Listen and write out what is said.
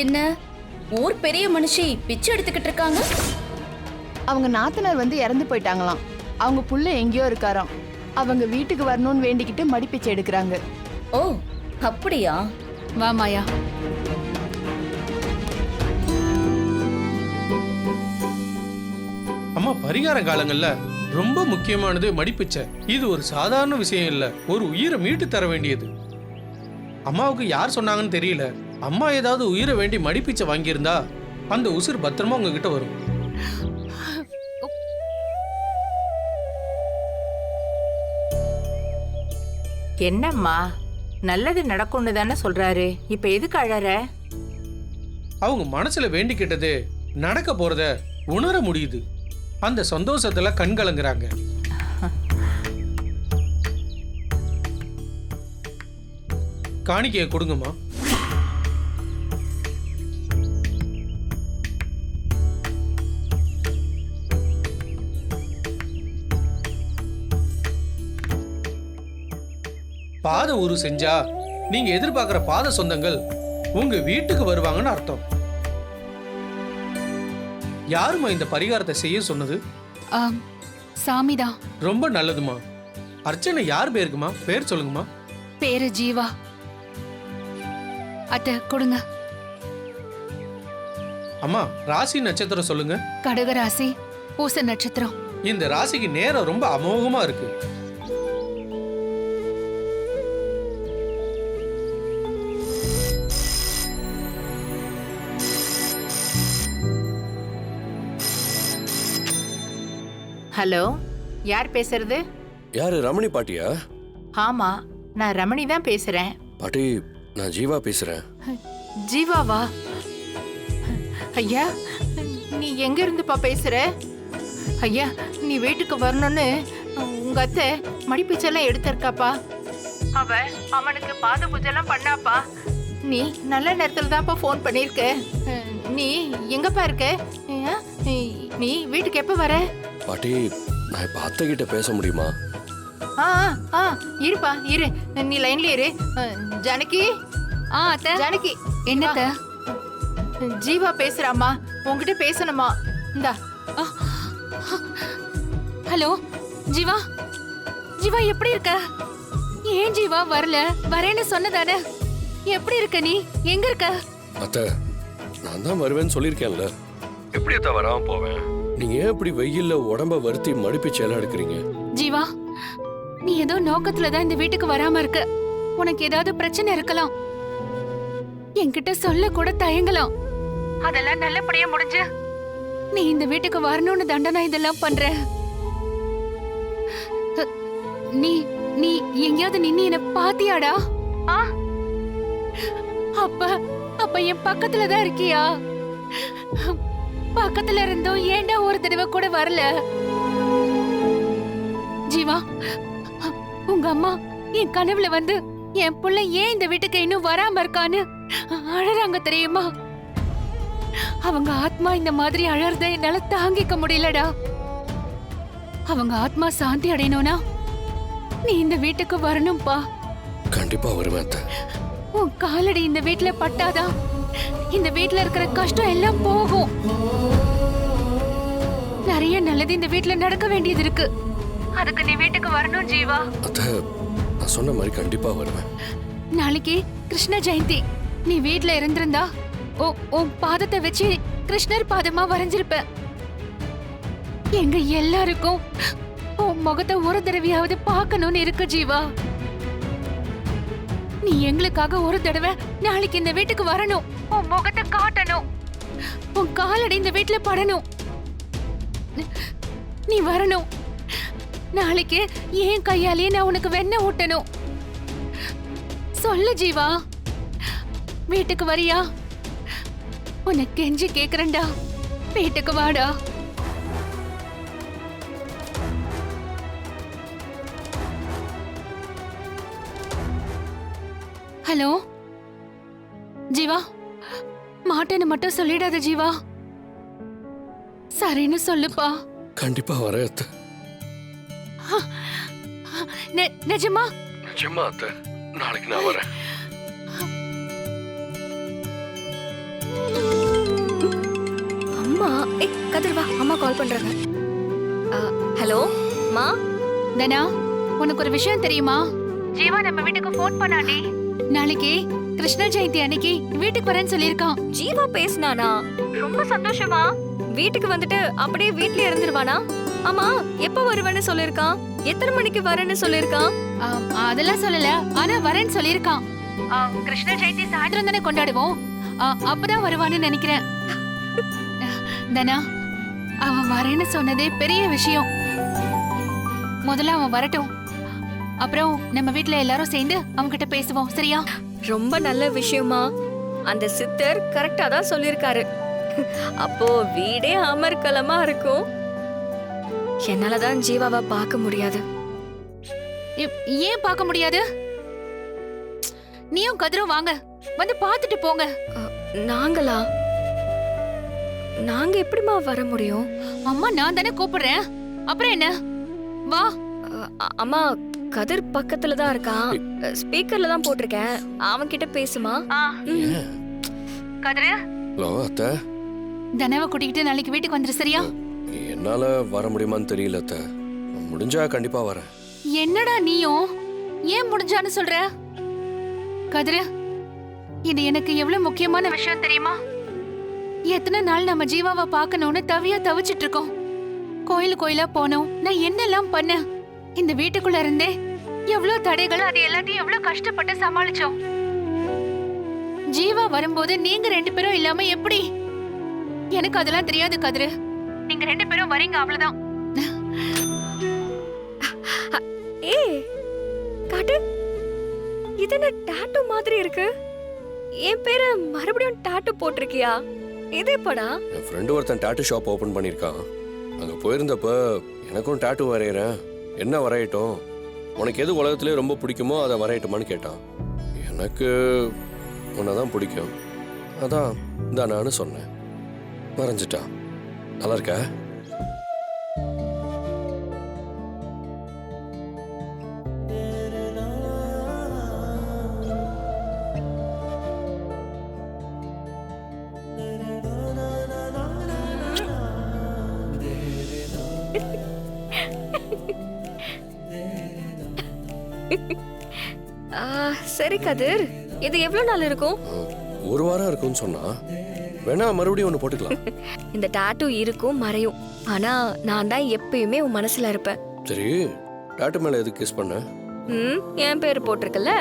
என்ன ஊர் பெரிய மனுஷி பிச்சை எடுத்துக்கிட்டு இருக்காங்க? அவங்க நாத்தனார் வந்து இறந்து போயிட்டாங்களாம். அவங்க புள்ள எங்கேயோ இருக்காராம். அவங்க வீட்டுக்கு வரணும்னு வேண்டிக்கிட்டு மடிப்பிச்சை எடுக்கிறாங்க. ஓ அப்படியா? வா மாயா. அம்மா, பரிகார காலங்கள்ல ரொம்ப முக்கியமானது மடிப்பிச்சை. இது ஒரு சாதாரண விஷயம் இல்ல, ஒரு உயிரை மீட்டு தர வேண்டியது. அம்மாவுக்கு யார் சொன்னாங்கன்னு தெரியல, அம்மா ஏதாவது உயிரை வேண்டி மடிப்பிச்சை வாங்கியிருந்தா அந்த உசுர் பத்திரமா உங்ககிட்ட வரும். என்னம்மா, நல்லது நடக்கும்னு தானே சொல்றாரு, இப்ப எதுக்கு அழற? அவங்க மனசுல வேண்டிக்கிட்டது நடக்க போறத உணர முடியுது. அந்த சந்தோஷத்துல கண் கலங்குறாங்க. காணிக்கையை கொடுங்கம்மா. பாத உரு செஞ்சா நீங்க எதிர்பார்க்கிற பாத சொந்தங்கள் உங்க வீட்டுக்கு வருவாங்கன்னு அர்த்தம். யாருமா இந்த பரிகாரத்தை செய்ய சொன்னது? சாமிதான். ரொம்ப நல்லதுமா. அர்ச்சனை யார் பேருக்குமா? பேர் சொல்லுங்கம்மா. பேரு ஜீவா. அத்த கொடுங்க. அம்மா, ராசி நட்சத்திரம் சொல்லுங்க. கடகராசி, பூச நட்சத்திரம். இந்த ராசிக்கு நேரம் ரொம்ப அமோகமா இருக்கு. ஹலோ, யார் பேசுறது? யாரு, ரமணி பாட்டியா? ஆமா, நான் ரமணி தான் பேசுறேன். பாட்டி, நான் ஜீவா பேசுறேன். ஜீவாவா? ஐயா, நீ எங்க இருந்துப்பா பேசுற? ஐயா, நீ வீட்டுக்கு வரணும்னு உங்க அத்தை மடிப்பிச்செல்லாம் எடுத்திருக்காப்பா. அவ அவனுக்கு பாத பூஜைலாம் பண்ணாப்பா. நீ நல்ல நேரத்துல தான்ப்பா ஃபோன் பண்ணிருக்க. நீ எங்கப்பா இருக்க? நீ வீட்டுக்கு எப்ப வர? பாட்டி, நான் இப்ப அத்தை கிட்ட பேச முடியுமா? ஆ ஆ இருப்பா, இரு, நீ லைன்ல இரு. ஜானகி. அத்தை. ஜானகி, என்னத்த? ஜீவா பேசுறாமா, உன்கிட்ட பேசணுமா. இந்தா. ஹலோ ஜீவா. ஜீவா எப்படி இருக்க? ஏன் ஜீவா வரல? வரேன்னு சொன்னதானே. எப்படி இருக்க நீ? எங்க இருக்க? அத்தை, நான் தான் வருவேன்னு சொல்லியிருக்கேன்ல. எப்படி அத்தை வராம போவேன்? நீங்க ஏன் இப்படி வெயில்ல உடம்ப வருத்தி மடிப்பிச்சை எல்லாம் எடுக்கிறீங்க? ஜீவா, நீ ஏதோ நோக்கத்துல தான் இந்த வீட்டுக்கு வராம இருக்க. உனக்கு ஏதாவது பிரச்சனை இருக்கலாம். என்கிட்ட சொல்ல கூட தயங்கலாம். அதெல்லாம் நல்லபடியா முடிஞ்சு நீ இந்த வீட்டுக்கு வரணும்னு தண்டனை இதெல்லாம் பண்ற. நீ நீ எங்கேயாவது நின்னு என்ன பாத்தியாடா? அப்ப அப்ப என் பக்கத்துல தான் இருக்கியா? பக்கத்துல இருந்தும் ஏன்டா ஒரு தடவை கூட வரல? ஜீவா, உங்க அம்மா என் கனவுல வந்து என் புள்ள ஏன் இந்த வீட்டுக்கு இன்னும் வராம இருக்கான்னு அழறாங்க தெரியுமா? அவங்க ஆத்மா இந்த மாதிரி அழறத என்னால தாங்கிக்க முடியலடா. அவங்க ஆத்மா சாந்தி அடையணும்னா நீ இந்த வீட்டுக்கு வரணும்பா. கண்டிப்பா வருவேன் அத்தை. உன் காலடி இந்த வீட்டுல பட்டாதான் இந்த வீட்டுல இருக்கிற கஷ்டம் எல்லாம் போகும். நிறைய நல்லது இந்த வீட்டுல நடக்க வேண்டியது இருக்கு. அதுக்கு நீ வீட்டுக்கு வரணும் ஜீவா. அத்தை, நான் சொன்ன மாதிரி கண்டிப்பா வருவேன். நாளைக்கு கிருஷ்ண ஜெயந்தி. நீ வீட்டுல இருந்திருந்தா உன் பாதத்தை வச்சு கிருஷ்ணர் பாதமா வரைஞ்சிருப்ப. எங்க எல்லாருக்கும் உன் முகத்தை ஒரு தடவையாவது பார்க்கணும்னு இருக்கு ஜீவா. நீ எங்களுக்காக ஒரு தடவை நாளைக்கு இந்த வீட்டுக்கு வரணும். உன் முகத்தை காட்டணும். உன் காலடி இந்த வீட்டுல படணும். நீ வரணும். நாளைக்கு ஏன் கையாலேயே நான் உனக்கு வெண்ணெய் ஊட்டணும். சொல்லு ஜீவா, வீட்டுக்கு வரியா? உனக்கு கெஞ்சி கேக்குறேன்டா, வீட்டுக்கு வாடா. ஹலோ ஜீவா, மாட்டேன்னு மட்டும் சொல்லிடாத ஜீவா. சரின்னு சொல்லுப்பா. கண்டிப்பா வரேன் அத்தை. நிஜமா? நிஜமா அத்தை, நாளைக்கு நான் வரேன். அம்மா கதிர் வா, அம்மா கால் பண்றாங்க. ஹலோ மா. தனா, உனக்கு ஒரு விஷயம் தெரியுமா? ஜீவா நம்ம வீட்டுக்கு ஃபோன் பண்ணாடி. நாளைக்கு கிருஷ்ண ஜெயந்தி அன்னைக்கு வீட்டுக்கு வரேன்னு சொல்லியிருக்கான். ஜீவா பேசினானா? ரொம்ப சந்தோஷமா. வீட்டுக்கு வந்துட்டு அப்படியே வீட்லயே இருந்துருவானா? ஆமா, எப்ப வருவேன்னு சொல்லிருக்கான்? எத்தனை மணிக்கு வரேன்னு சொல்லிருக்கான்? அதெல்லாம் சொல்லல, ஆனா வரேன்னு சொல்லியிருக்கான். கிருஷ்ண ஜெயந்தி சாயந்தரம் தானே கொண்டாடுவோம், அப்பதான் வருவான்னு நினைக்கிறேன். தனா, அவன் வரேன்னு சொன்னதே பெரிய விஷயம். முதல்ல அவன் வரட்டும், அப்புறம் நம்ம வீட்ல எல்லாரும் சேர்ந்து அவங்க கிட்ட பேசுவோம், சரியா? ரொம்ப நல்ல விஷயமா. அந்த சித்தர் கரெக்டா தான் சொல்லிருக்காரு. அப்போ வீடே அமர்க்கலமா இருக்கும். என்னாலதான் ஜீவாவை பார்க்க முடியாது. ஏன் பார்க்க முடியாது? நீயும் கதிரும் வாங்க, வந்து பார்த்துட்டு போங்க. நாங்களா? நாங்க எப்படிமா வர முடியும்? அம்மா நான் தானே கூப்பிடுறேன், அப்புறம் என்ன? வா. அம்மா, கதிர் பக்கத்துல தான் இருக்கான், ஸ்பீக்கர்ல தான் போட்டிருக்கேன். அவன் கிட்ட பேசுமா. கதிரு, ஹலோ அத்தை. தனவை கூட்டிக்கிட்டு நாளைக்கு வீட்டுக்கு வந்துரு, சரியா? என்னால வர முடியுமான்னு தெரியல அத்தை. முடிஞ்சா கண்டிப்பா வரேன். என்னடா நீயும் ஏன் முடிஞ்சான்னு சொல்ற? கதிரு, இது எனக்கு எவ்வளவு முக்கியமான விஷயம் தெரியுமா? எத்தனை நாள் நம்ம ஜீவாவை பார்க்கணும்னு தவிச்சிட்டு இருக்கோம். கோயிலா போனோம், நான் என்னெல்லாம் பண்ணேன். இந்த வீட்டுக்குள்ள இருந்தே எவ்வளவு தடைகள், அது எல்லாத்தையும் எவ்வளவு கஷ்டப்பட்டு சமாளிச்சோம். ஜீவா வரும்போது நீங்க 2 பேரும் இல்லாம எப்படி? எனக்கு அதெல்லாம் தெரியாது கதிரு. நீங்க 2 பேரும் வரீங்க, அவ்வளவுதான். ஏய் காட்டு, இது என்ன டாட்டூ மாதிரி இருக்கு? என் பேரை மறுபடியும் டாட்டூ போட்டிருக்கியா? இதே படா. என் ஃப்ரெண்டு ஒருத்தன் டாட்டூ ஷாப் ஓபன் பண்ணியிருக்கான். அங்க போயிருந்தப்ப எனக்கும் டாட்டூ வரைகிறேன், என்ன வரையட்டும், உனக்கு எது உலகத்திலே ரொம்ப பிடிக்குமோ அதை வரையட்டுமான்னு கேட்டான். எனக்கு உன்னதான் பிடிக்கும், அதான் தானான்னு சொன்னேன். வரைஞ்சிட்டான். நல்லா இருக்கா? சரி கதிர், இது எவ்வளவு நாள் இருக்கும்? ஒரு வாரம் இருக்கும்னு சொன்னா, வேணா மறுபடியும் ஒன்று போட்டுக்கலாம். இந்த டாட்டூ இருக்கும் மறையும், ஆனா நான் தான் எப்பயுமே உன் மனசுல இருப்பேன். சரி, டாட்டூ மேல எதுக்கு கிஸ் பண்ண? என் பேரு போட்டிருக்கல.